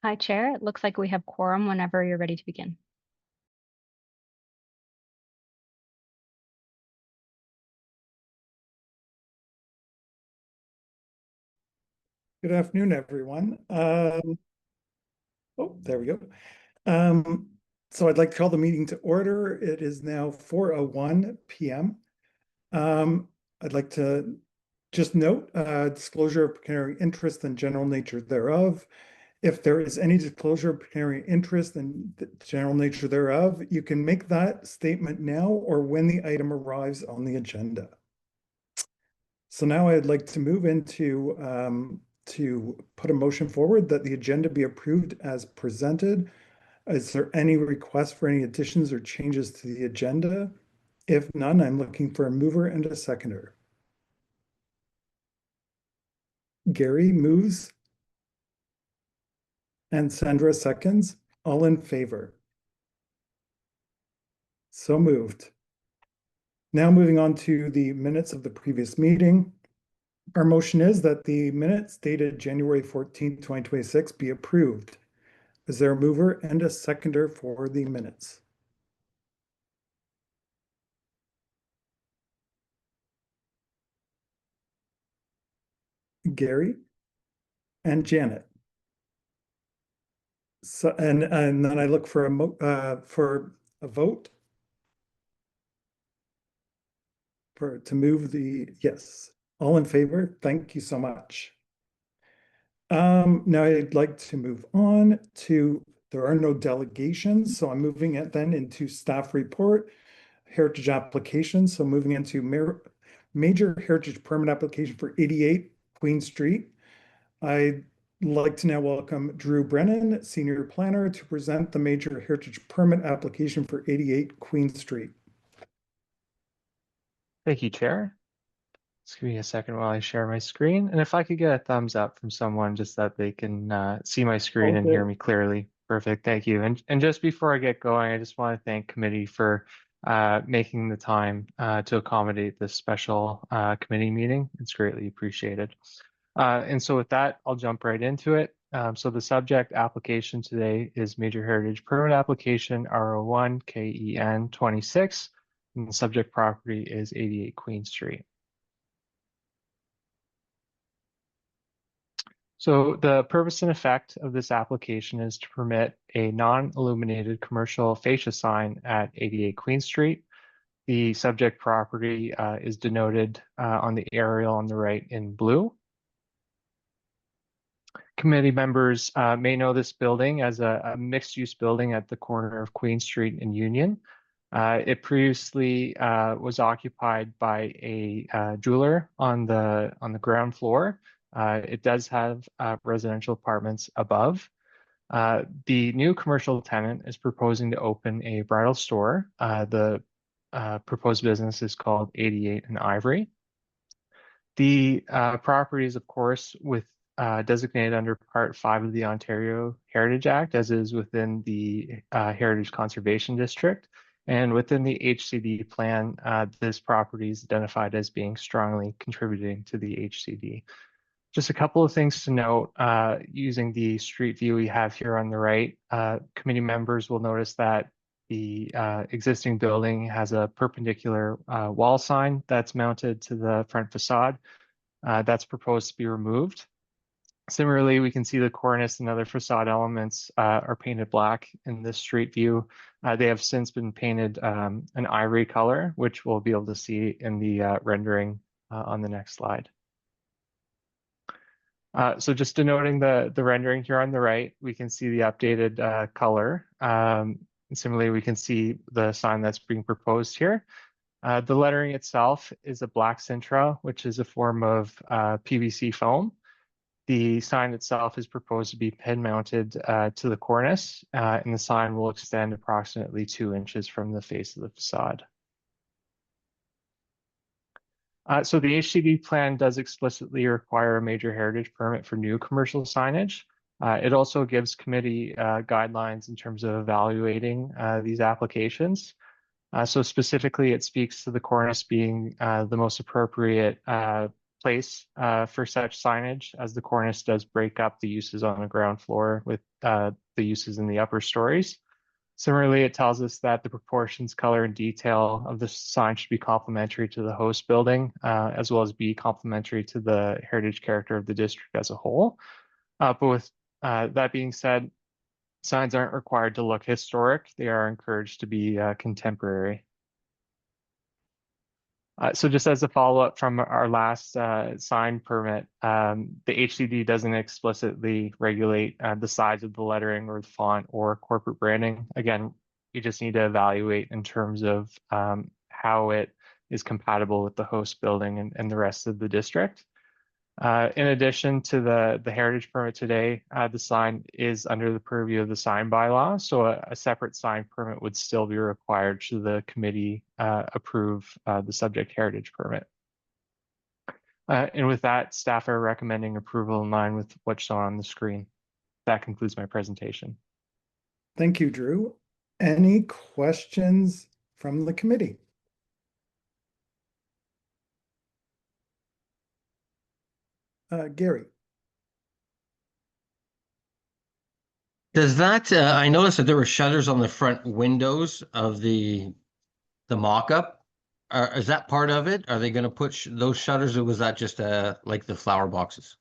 Hi, Chair. It looks like we have quorum whenever you're ready to begin. Good afternoon, everyone. Oh, there we go. Um, so I'd like to call the meeting to order. It is now 4:01 p.m. I'd like to just note disclosure of pecuniary interest and general nature thereof. If there is any disclosure of pecuniary interest and the general nature thereof, you can make that statement now or when the item arrives on the agenda. So now I'd like to move into to put a motion forward that the agenda be approved as presented. Is there any request for any additions or changes to the agenda? If none, I'm looking for a mover and a seconder. Gary moves and Sandra seconds. All in favor? So moved. Now moving on to the minutes of the previous meeting. Our motion is that the minutes dated January 14th, 2026 be approved. Is there a mover and a seconder for the minutes? Gary and Janet. So, and then I look for a vote to move yes. All in favor? Thank you so much. Now I'd like to move on to, there are no delegations, so I'm moving it then into staff report, heritage applications. So moving into major heritage permit application for 88 Queen Street. I'd like to now welcome Drew Brennan, Senior Planner, to present the major heritage permit application for 88 Queen Street. Thank you, Chair. Just give me a second while I share my screen. And if I could get a thumbs up from someone just that they can see my screen and hear me clearly. Perfect, thank you. And just before I get going, I just want to thank committee for making the time to accommodate this special committee meeting. It's greatly appreciated. And so with that, I'll jump right into it. So the subject application today is Major Heritage Permit Application R01 KEN 26. And the subject property is 88 Queen Street. So the purpose and effect of this application is to permit a non-illuminated commercial fascia sign at 88 Queen Street. The subject property is denoted on the aerial on the right in blue. Committee members may know this building as a mixed-use building at the corner of Queen Street and Union. It previously was occupied by a jeweler on the ground floor. It does have residential apartments above. The new commercial tenant is proposing to open a bridal store. The proposed business is called 88 and Ivory. The property is, of course, designated under Part 5 of the Ontario Heritage Act, as is within the Heritage Conservation District. And within the HCD plan, this property is identified as being strongly contributing to the HCD. Just a couple of things to note, using the street view we have here on the right, committee members will notice that the existing building has a perpendicular wall sign that's mounted to the front facade. That's proposed to be removed. Similarly, we can see the cornice and other facade elements are painted black in this street view. They have since been painted an ivory color, which we'll be able to see in the rendering on the next slide. So just denoting the rendering here on the right, we can see the updated color. Similarly, we can see the sign that's being proposed here. The lettering itself is a black Sintra, which is a form of PVC foam. The sign itself is proposed to be pin mounted to the cornice, and the sign will extend approximately 2 inches from the face of the facade. So the HCD plan does explicitly require a major heritage permit for new commercial signage. It also gives committee guidelines in terms of evaluating these applications. So specifically, it speaks to the cornice being the most appropriate place for such signage, as the cornice does break up the uses on the ground floor with the uses in the upper stories. Similarly, it tells us that the proportions, color, and detail of the sign should be complementary to the host building, as well as be complementary to the heritage character of the district as a whole. But with that being said, signs aren't required to look historic. They are encouraged to be contemporary. So just as a follow-up from our last sign permit, the HCD doesn't explicitly regulate the size of the lettering or the font or corporate branding. Again, you just need to evaluate in terms of how it is compatible with the host building and the rest of the district. In addition to the heritage permit today, the sign is under the purview of the sign bylaw, so a separate sign permit would still be required should the committee approve the subject heritage permit. And with that, staff are recommending approval in line with what's shown on the screen. That concludes my presentation. Thank you, Drew. Any questions from the committee? Gary. Does that, I noticed that there were shutters on the front windows of the mock-up. Is that part of it? Are they going to put those shutters, or was that just like the flower boxes?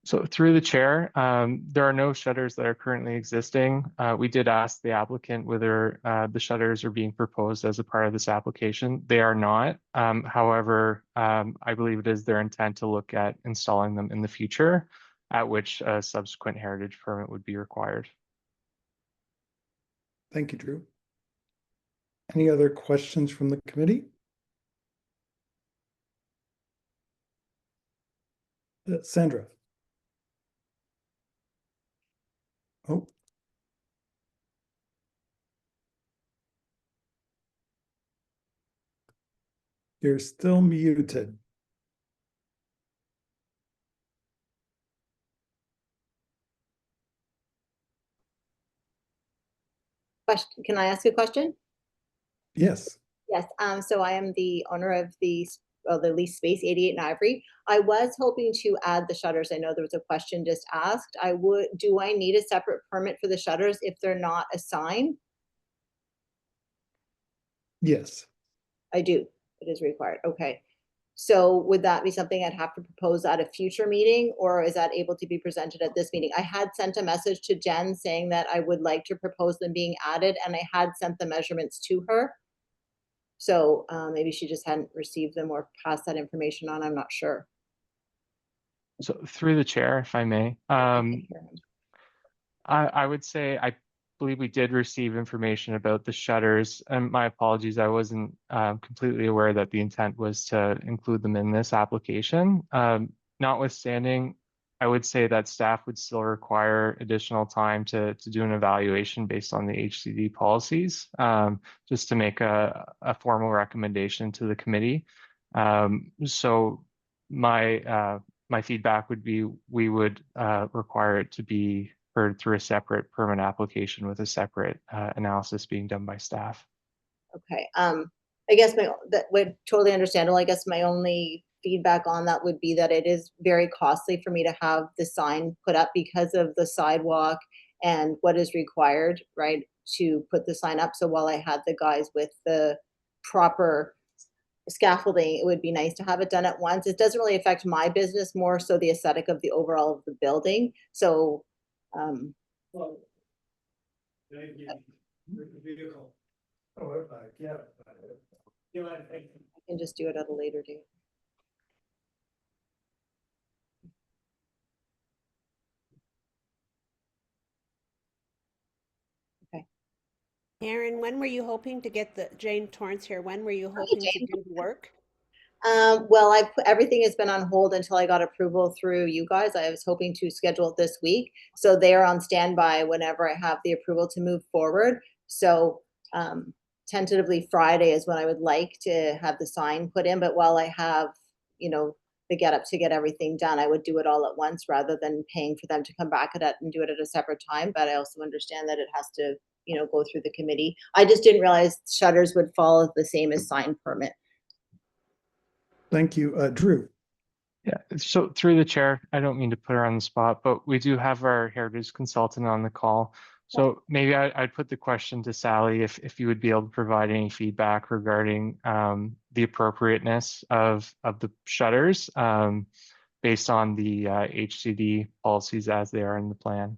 So through the chair, there are no shutters that are currently existing. We did ask the applicant whether the shutters are being proposed as a part of this application. They are not. However, I believe it is their intent to look at installing them in the future, at which a subsequent heritage permit would be required. Thank you, Drew. Any other questions from the committee? Sandra. Oh. You're still muted. Question. Can I ask a question? Yes. Yes. So I am the owner of the leased space 88 in Ivory. I was hoping to add the shutters. I know there was a question just asked. Do I need a separate permit for the shutters if they're not a sign? Yes. I do. It is required. Okay. So would that be something I'd have to propose at a future meeting, or is that able to be presented at this meeting? I had sent a message to Jen saying that I would like to propose them being added, and I had sent the measurements to her. So maybe she just hadn't received them or passed that information on. I'm not sure. So through the chair, if I may, I would say I believe we did receive information about the shutters, and my apologies, I wasn't completely aware that the intent was to include them in this application. Notwithstanding, I would say that staff would still require additional time to do an evaluation based on the HCD policies, just to make a formal recommendation to the committee. So my feedback would be we would require it to be heard through a separate permit application with a separate analysis being done by staff. Okay. I guess that would totally understandable. I guess my only feedback on that would be that it is very costly for me to have the sign put up because of the sidewalk and what is required, right, to put the sign up. So while I had the guys with the proper scaffolding, it would be nice to have it done at once. It doesn't really affect my business, more so the aesthetic of the overall of the building. So I can just do it at a later date. Okay. Erin, when were you hoping to get Jane Torrance here? When were you hoping to do the work? Well, everything has been on hold until I got approval through you guys. I was hoping to schedule it this week. So they are on standby whenever I have the approval to move forward. So tentatively Friday is when I would like to have the sign put in. But while I have, the get up to get everything done, I would do it all at once rather than paying for them to come back at it and do it at a separate time. But I also understand that it has to, go through the committee. I just didn't realize shutters would follow the same as sign permit. Thank you. Drew. Yeah, so through the chair, I don't mean to put her on the spot, but we do have our heritage consultant on the call. So maybe I'd put the question to Sally if you would be able to provide any feedback regarding the appropriateness of the shutters based on the HCD policies as they are in the plan.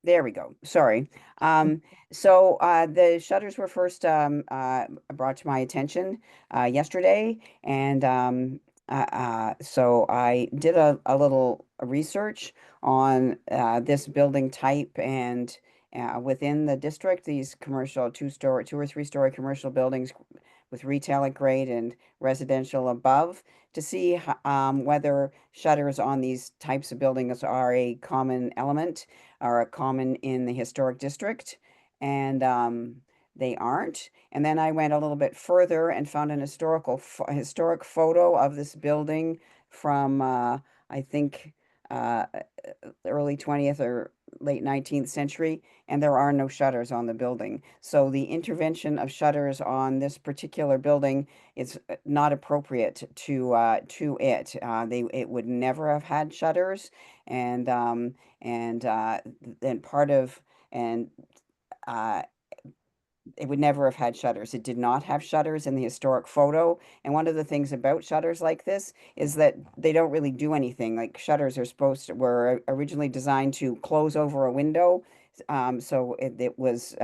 There we go. Sorry. The shutters were first brought to my attention yesterday, and so I did a little research on this building type and within the district, these commercial two or three story commercial buildings with retail at grade and residential above to see whether shutters on these types of buildings are a common element, are common in the historic district, and they aren't. And then I went a little bit further and found an historic photo of this building from I think early 20th or late 19th century, and there are no shutters on the building. So the intervention of shutters on this particular building is not appropriate to it. It would never have had shutters, and then part of and it would never have had shutters. It did not have shutters in the historic photo. And one of the things about shutters like this is that they don't really do anything. Like shutters were originally designed to close over a window. So it was,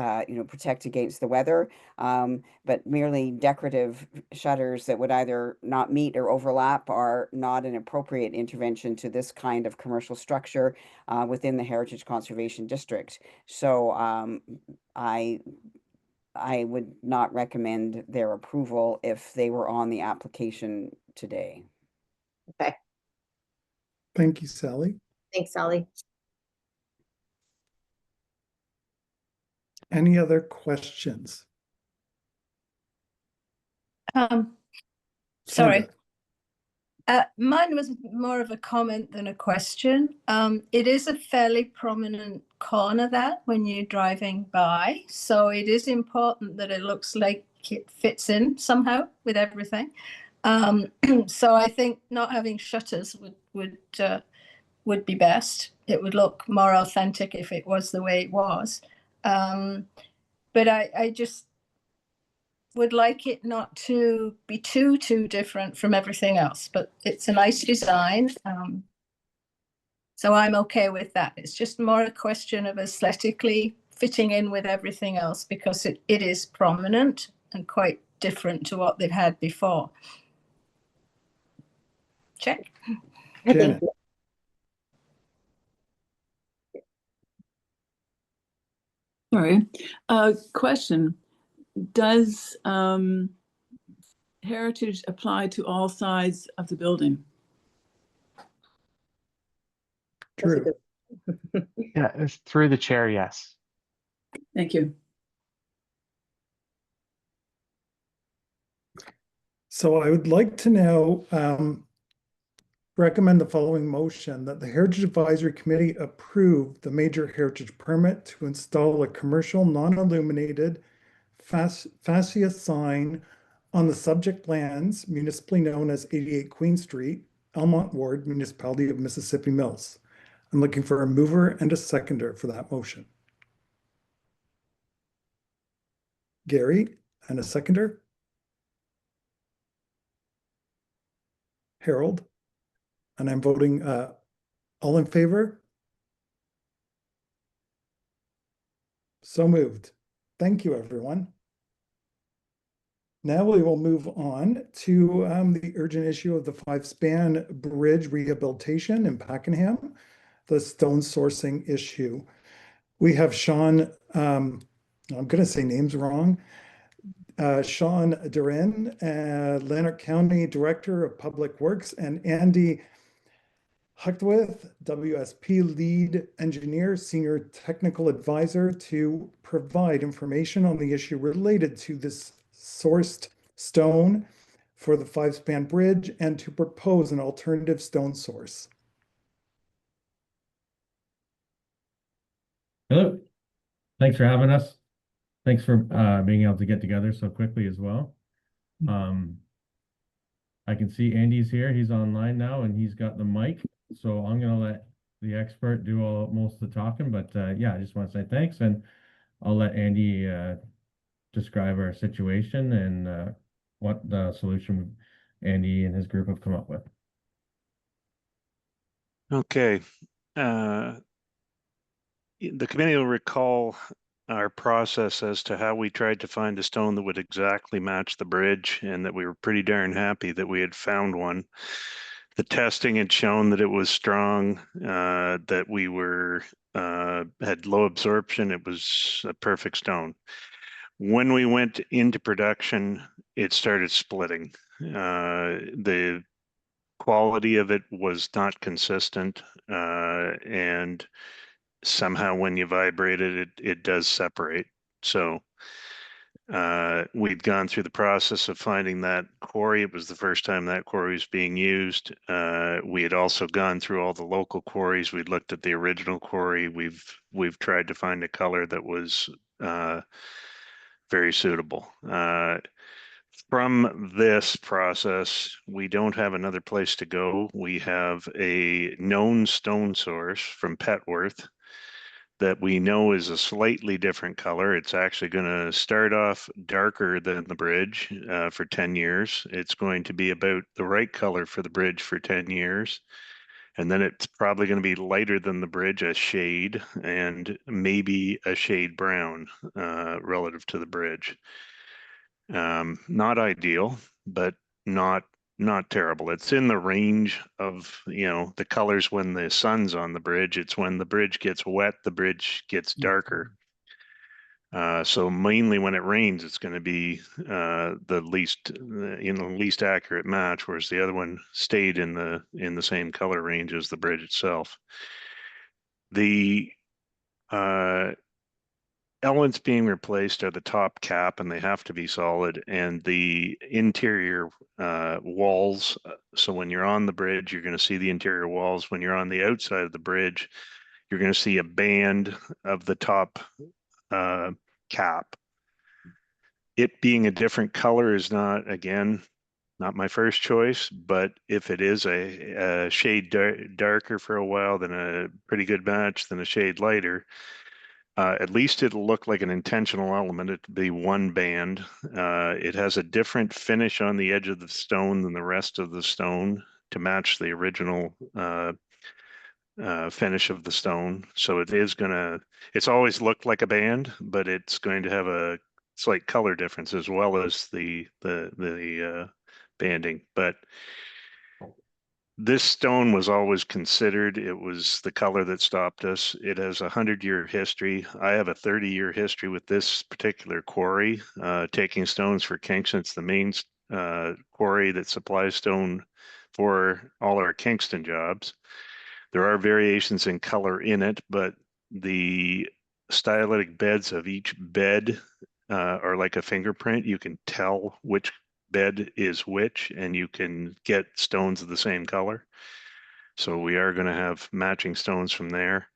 protect against the weather, but merely decorative shutters that would either not meet or overlap are not an appropriate intervention to this kind of commercial structure within the Heritage Conservation District. So I would not recommend their approval if they were on the application today. Okay, Thank you, Sally. thanks, Sally. Any other questions? Sorry. Sandra? Mine was more of a comment than a question. It is a fairly prominent corner that when you're driving by, so it is important that it looks like it fits in somehow with everything. So I think not having shutters would be best. It would look more authentic if it was the way it was. But I just would like it not to be too different from everything else, but it's a nice design. So I'm okay with that. It's just more a question of aesthetically fitting in with everything else because it is prominent and quite different to what they've had before. Check. Janet? Sorry. Question. Does heritage apply to all sides of the building? Drew? Yeah, it's through the chair, yes. Thank you. So I would like to now recommend the following motion that the Heritage Advisory Committee approve the major heritage permit to install a commercial non-illuminated fascia sign on the subject lands municipally known as 88 Queen Street, Elmont Ward, Municipality of Mississippi Mills. I'm looking for a mover and a seconder for that motion. Gary, and a seconder? Harold? And I'm voting all in favor? So moved. Thank you, everyone. Now we will move on to the urgent issue of the 5-span bridge rehabilitation in Pakenham, the stone sourcing issue. We have Sean, I'm going to say names wrong, Sean Durin, Lanark County Director of Public Works, and Andy Huckwith, WSP Lead Engineer, Senior Technical Advisor, to provide information on the issue related to this sourced stone for the 5-span bridge and to propose an alternative stone source. Hello. Thanks for having us. Thanks for being able to get together so quickly as well. I can see Andy's here. He's online now and he's got the mic. So I'm going to let the expert do most of the talking. But yeah, I just want to say thanks. And I'll let Andy describe our situation and what the solution Andy and his group have come up with. Okay. The committee will recall our process as to how we tried to find a stone that would exactly match the bridge, and that we were pretty darn happy that we had found one. The testing had shown that it was strong, that we were had low absorption. It was a perfect stone. When we went into production, it started splitting. The quality of it was not consistent, and somehow when you vibrate it, it does separate. So we'd gone through the process of finding that quarry. It was the first time that quarry was being used. We had also gone through all the local quarries. We'd looked at the original quarry. We've tried to find a color that was very suitable. From this process, we don't have another place to go. We have a known stone source from Petworth that we know is a slightly different color. It's actually going to start off darker than the bridge for 10 years. It's going to be about the right color for the bridge for 10 years. And then it's probably going to be lighter than the bridge, a shade, and maybe a shade brown relative to the bridge. Not ideal, but not terrible. It's in the range of, the colors when the sun's on the bridge. It's when the bridge gets wet, the bridge gets darker. So mainly when it rains, it's going to be the least accurate match, whereas the other one stayed in the same color range as the bridge itself. The elements being replaced are the top cap, and they have to be solid, and the interior walls. So when you're on the bridge, you're going to see the interior walls. When you're on the outside of the bridge, you're going to see a band of the top cap. It being a different color is not my first choice, but if it is a shade darker for a while, then a pretty good match, then a shade lighter. At least it'll look like an intentional element. It'll be one band. It has a different finish on the edge of the stone than the rest of the stone to match the original finish of the stone. So it's always looked like a band, but it's going to have a slight color difference as well as the banding. But this stone was always considered. It was the color that stopped us. It has a 100-year history. I have a 30-year history with this particular quarry, taking stones for Kingston. It's the main quarry that supplies stone for all our Kingston jobs. There are variations in color in it, but the stylitic beds of each bed are like a fingerprint. You can tell which bed is which, and you can get stones of the same color. So we are going to have matching stones from there.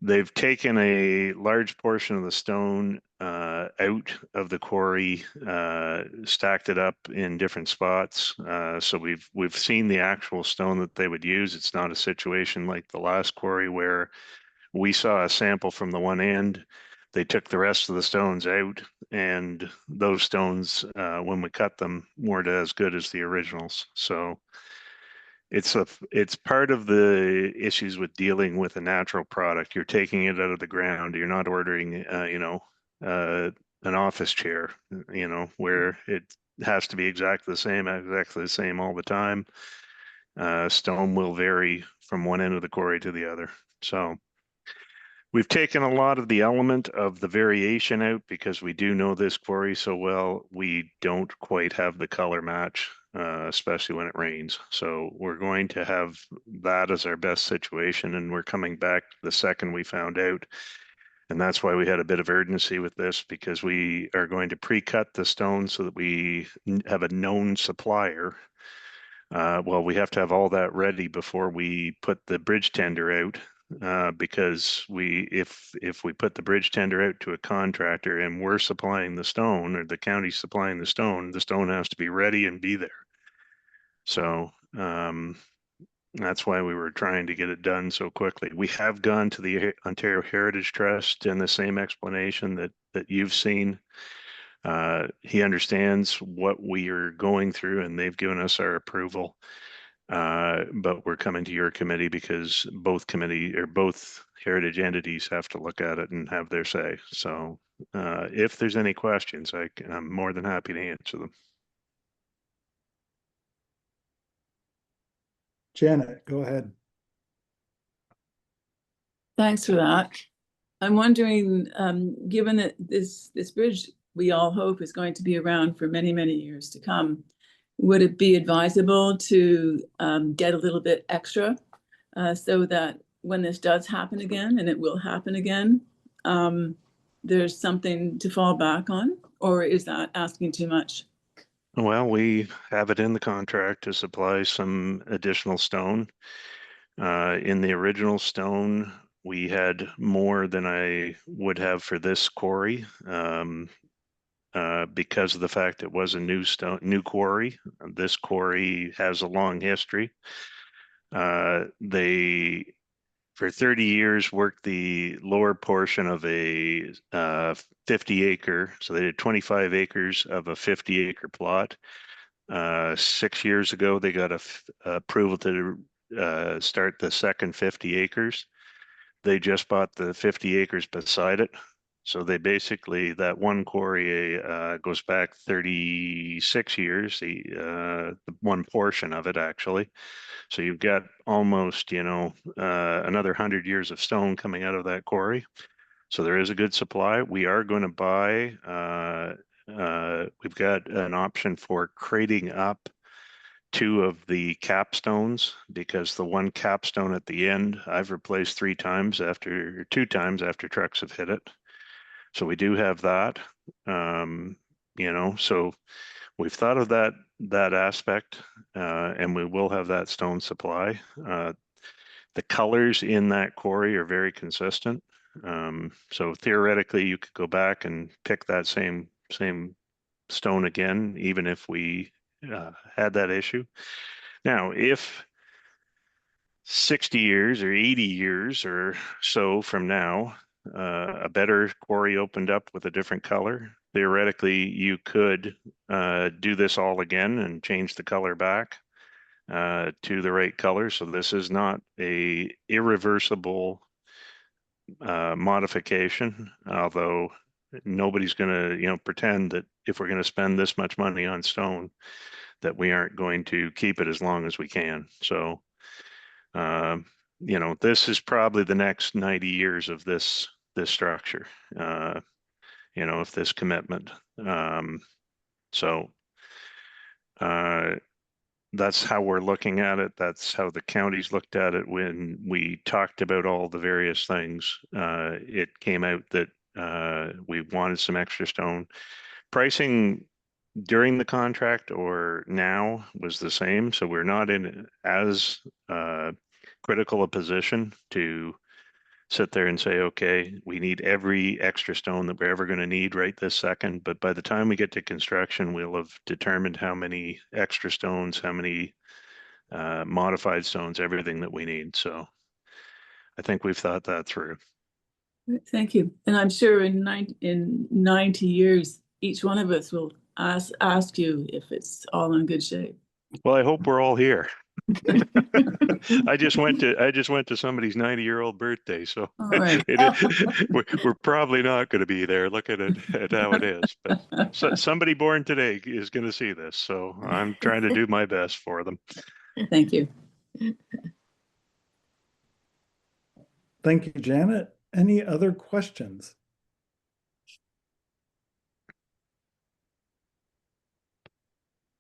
They've taken a large portion of the stone out of the quarry, stacked it up in different spots. So we've seen the actual stone that they would use. It's not a situation like the last quarry where we saw a sample from the one end. They took the rest of the stones out, and those stones, when we cut them, weren't as good as the originals. So it's part of the issues with dealing with a natural product. You're taking it out of the ground. You're not ordering, an office chair, where it has to be exactly the same all the time. Stone will vary from one end of the quarry to the other. So we've taken a lot of the element of the variation out because we do know this quarry so well. We don't quite have the color match, especially when it rains. So we're going to have that as our best situation, and we're coming back the second we found out. And that's why we had a bit of urgency with this, because we are going to pre-cut the stone so that we have a known supplier. We have to have all that ready before we put the bridge tender out. because if we put the bridge tender out to a contractor and we're supplying the stone, or the county's supplying the stone has to be ready and be there. So that's why we were trying to get it done so quickly. We have gone to the Ontario Heritage Trust in the same explanation that you've seen. He understands what we are going through, and they've given us our approval. But we're coming to your committee because both heritage entities have to look at it and have their say. So if there's any questions, I'm more than happy to answer them. Janet, go ahead. Thanks for that. I'm wondering, given that this bridge, we all hope, is going to be around for many, many years to come, would it be advisable to get a little bit extra so that when this does happen again, and it will happen again, there's something to fall back on? Or is that asking too much? Well, we have it in the contract to supply some additional stone. In the original stone, we had more than I would have for this quarry. Because of the fact it was a new quarry. This quarry has a long history. They, for 30 years, worked the lower portion of a 50 acre. So they did 25 acres of a 50 acre plot. 6 years ago, they got approval to start the second 50 acres. They just bought the 50 acres beside it. So they basically, that one quarry goes back 36 years, the one portion of it actually. So you've got almost, another 100 years of stone coming out of that quarry. So there is a good supply. We are going to buy, we've got an option for crating up 2 of the capstones, because the one capstone at the end, I've replaced 2 times after trucks have hit it. So we do have that, so we've thought of that aspect, and we will have that stone supply. The colors in that quarry are very consistent. So theoretically, you could go back and pick that same stone again, even if we had that issue. Now, if 60 years or 80 years or so from now, a better quarry opened up with a different color, theoretically you could do this all again and change the color back to the right color. So this is not a irreversible modification, although nobody's going to pretend that if we're going to spend this much money on stone that we aren't going to keep it as long as we can. So this is probably the next 90 years of this structure, of this commitment. So that's how we're looking at it. That's how the counties looked at it when we talked about all the various things. It came out that we wanted some extra stone. Pricing during the contract or now was the same. So we're not in as critical a position to sit there and say, okay, we need every extra stone that we're ever going to need right this second. But by the time we get to construction, we'll have determined how many extra stones, how many modified stones, everything that we need. So I think we've thought that through. Thank you. And I'm sure in 90 years, each one of us will ask you if it's all in good shape. Well, I hope we're all here. I just went to somebody's 90-year-old birthday, so right. we're probably not going to be there. Look at it at how it is. But somebody born today is going to see this, so I'm trying to do my best for them. Thank you. Thank you, Janet. Any other questions?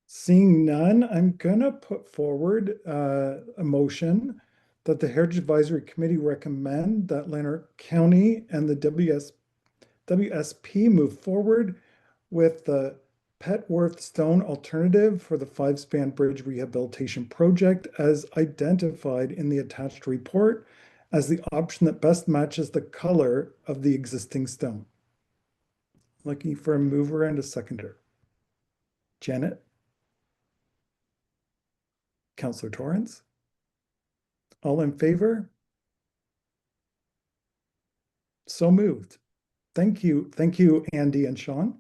Seeing none, I'm gonna put forward a motion that the Heritage Advisory Committee recommend that Lanark County and the WSP move forward with the Petworth Stone alternative for the 5-span bridge rehabilitation project as identified in the attached report, as the option that best matches the color of the existing stone. Looking for a mover and a seconder. Janet? Councillor Torrance? All in favor? So moved. Thank you, Andy and Sean.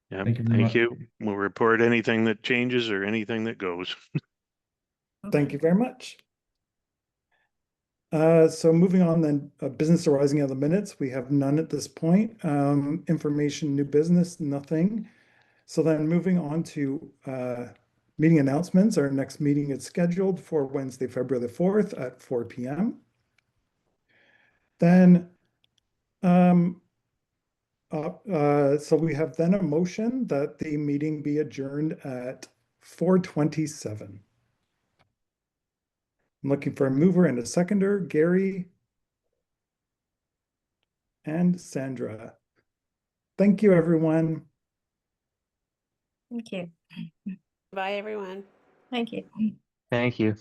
Yeah, Thank you very much. thank you. We'll report anything that changes or anything that goes. Thank you very much. So moving on then, business arising out of the minutes, we have none at this point. Information, new business, nothing. So then moving on to meeting announcements, our next meeting is scheduled for Wednesday, February the 4th at 4 p.m. Then, so we have then a motion that the meeting be adjourned at 4:27. I'm looking for a mover and a seconder, Gary and Sandra. Thank you, everyone. Thank you. Bye, everyone. Thank you. Thank you.